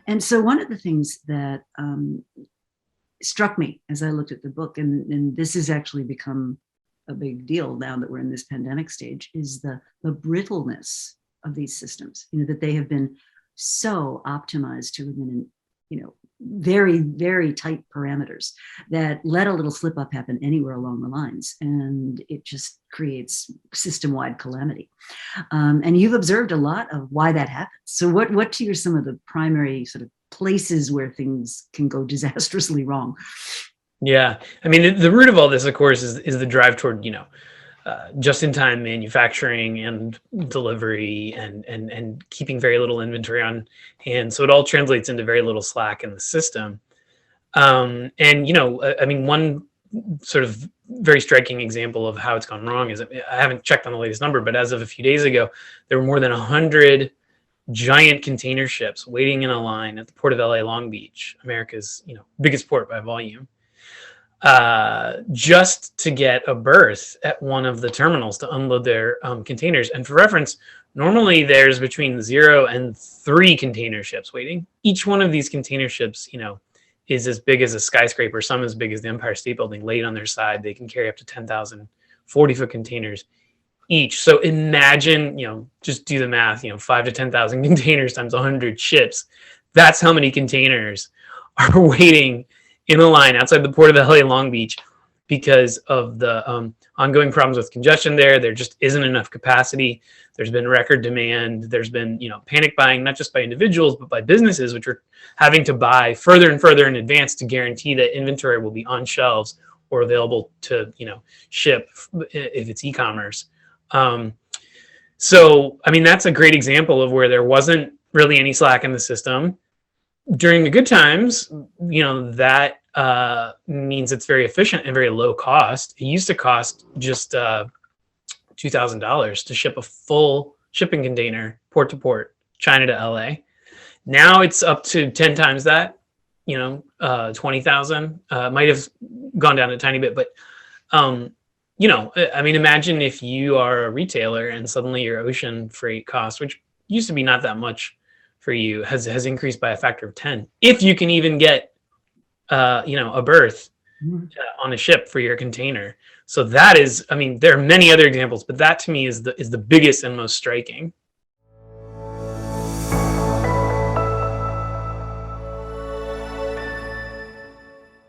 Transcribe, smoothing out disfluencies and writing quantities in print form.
And so one of the things that struck me as I looked at the book, and this has actually become a big deal now that we're in this pandemic stage, is the brittleness of these systems, that they have been so optimized to within, very, very tight parameters that let a little slip up happen anywhere along the lines. And it just creates system-wide calamity. And you've observed a lot of why that happens. So what are some of the primary sort of places where things can go disastrously wrong? Yeah. I mean, the root of all this, of course, is the drive toward, just-in-time manufacturing and delivery and keeping very little inventory on hand. So it all translates into very little slack in the system. I mean, one sort of very striking example of how it's gone wrong is, I haven't checked on the latest number, but as of a few days ago, there were more than 100 giant container ships waiting in a line at the port of LA Long Beach, America's biggest port by volume, just to get a berth at one of the terminals to unload their containers. And for reference, normally there's between 0 and 3 container ships waiting. Each one of these container ships, is as big as a skyscraper, some as big as the Empire State Building laid on their side. They can carry up to 10,000 40-foot containers each. So imagine, just do the math, 5 to 10,000 containers times 100 ships. That's how many containers are waiting in a line outside the port of LA Long Beach because of the ongoing problems with congestion there. There just isn't enough capacity. There's been record demand. There's been, panic buying, not just by individuals, but by businesses, which are having to buy further and further in advance to guarantee that inventory will be on shelves or available to, ship if it's e-commerce. So, I mean, that's a great example of where there wasn't really any slack in the system. During the good times, that means it's very efficient and very low cost. It used to cost just $2,000 to ship a full shipping container port to port, China to LA. Now it's up to 10 times that, 20,000. Might have gone down a tiny bit, but I mean, imagine if you are a retailer and suddenly your ocean freight cost, which used to be not that much for you, has increased by a factor of 10. If you can even get, a berth on a ship for your container. So that is, I mean, there are many other examples, but that to me is the biggest and most striking.